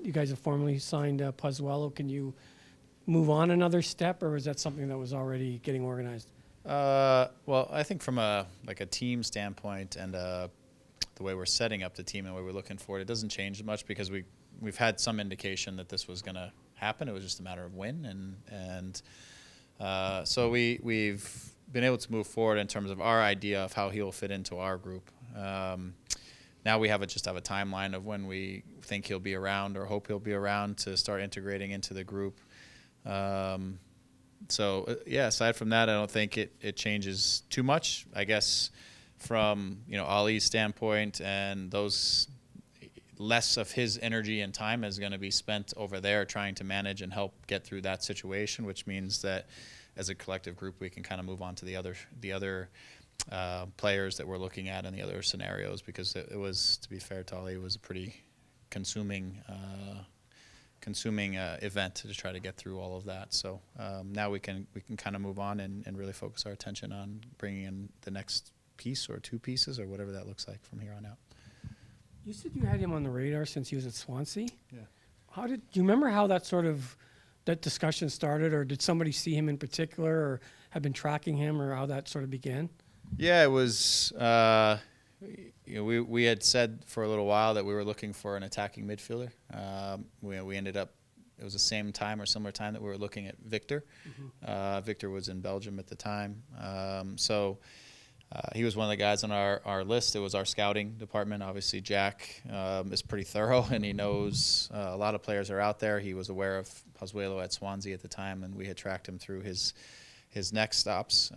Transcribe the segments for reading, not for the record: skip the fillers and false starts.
you guys have formally signed Pozuelo. Can you move on another step, or is that something that was already getting organized? Well, I think from a team standpoint and the way we're setting up the team and the way we're looking for it, it doesn't change much because we've had some indication that this was going to happen. It was just a matter of when, and so we've been able to move forward in terms of our idea of how he'll fit into our group. Now we just have a timeline of when we think he'll be around or hope he'll be around to start integrating into the group. So yeah, aside from that, I don't think it changes too much. I guess from Ali's standpoint, and those less of his energy and time is going to be spent over there trying to manage and help get through that situation, which means that as a collective group we can kind of move on to the other players that we're looking at in the other scenarios, because it was, to be fair to Ali, it was a pretty consuming event to try to get through all of that. So now we can kind of move on and really focus our attention on bringing in the next piece or two pieces or whatever that looks like from here on out. You said you had him on the radar since he was at Swansea. Yeah. Do you remember how that discussion started, or did somebody see him in particular or have been tracking him, or how that sort of began? Yeah, it was we had said for a little while that we were looking for an attacking midfielder. We ended up, it was the same time or similar time that we were looking at Victor. Mm-hmm. Victor was in Belgium at the time. So he was one of the guys on our list. It was our scouting department. Obviously, Jack is pretty thorough, and he knows a lot of players are out there. He was aware of Pozuelo at Swansea at the time, and we had tracked him through his next stops.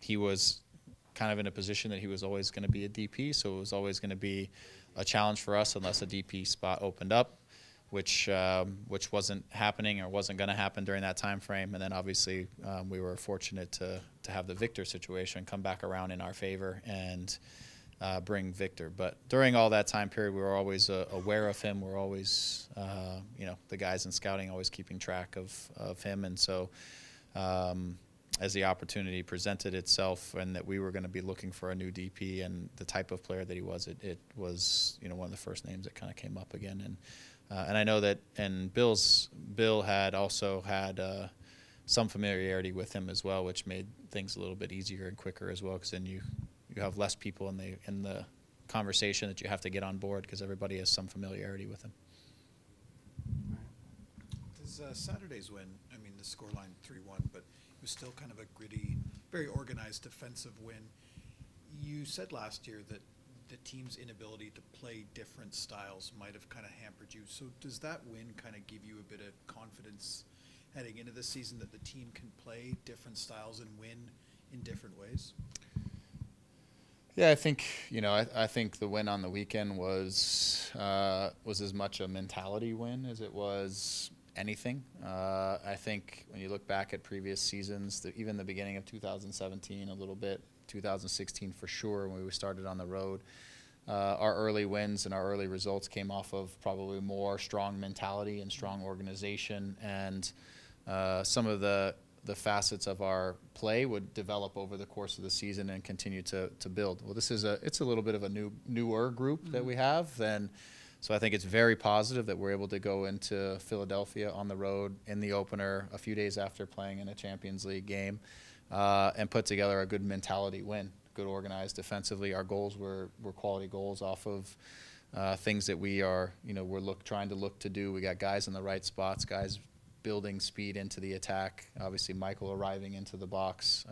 He was kind of in a position that he was always going to be a DP, so it was always going to be a challenge for us unless a DP spot opened up, which wasn't happening or wasn't going to happen during that time frame. And then obviously we were fortunate to have the Victor situation come back around in our favor and bring Victor. But during all that time period, we were always aware of him. We're always, the guys in scouting always keeping track of him. And so as the opportunity presented itself and that we were going to be looking for a new DP and the type of player that he was, it was one of the first names that kind of came up again. And I know that, and Bill had also had some familiarity with him as well, which made things a little bit easier and quicker as well, because then you have less people in the conversation that you have to get on board, because everybody has some familiarity with him. Does Saturday's win, I mean the scoreline 3-1, but it was still kind of a gritty, very organized defensive win. You said last year that the team's inability to play different styles might have kind of hampered you. So does that win kind of give you a bit of confidence heading into this season that the team can play different styles and win in different ways? Yeah, I think I think the win on the weekend was as much a mentality win as it was anything. I think when you look back at previous seasons, even the beginning of 2017 a little bit, 2016 for sure, when we started on the road, our early wins and our early results came off of probably more strong mentality and strong organization, and some of the facets of our play would develop over the course of the season and continue to build. Well, it's a little bit of a newer group that we have, and so I think it's very positive that we're able to go into Philadelphia on the road in the opener a few days after playing in a Champions League game and put together a good mentality win, good organized defensively. Our goals were quality goals off of things that we're trying to look to do. We got guys in the right spots, guys building speed into the attack. Obviously, Michael arriving into the box.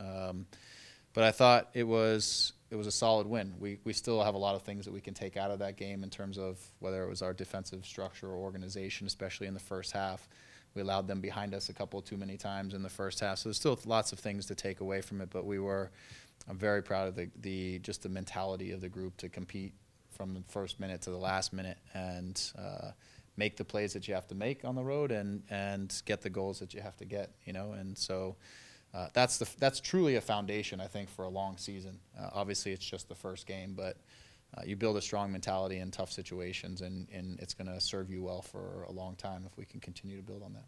But I thought it was a solid win. We still have a lot of things that we can take out of that game in terms of whether it was our defensive structure or organization, especially in the first half. We allowed them behind us a couple too many times in the first half. So there's still lots of things to take away from it, but I'm very proud of just the mentality of the group to compete from the first minute to the last minute and make the plays that you have to make on the road and get the goals that you have to get, and so that's truly a foundation, I think, for a long season. Obviously, it's just the first game, but you build a strong mentality in tough situations, and it's going to serve you well for a long time if we can continue to build on that.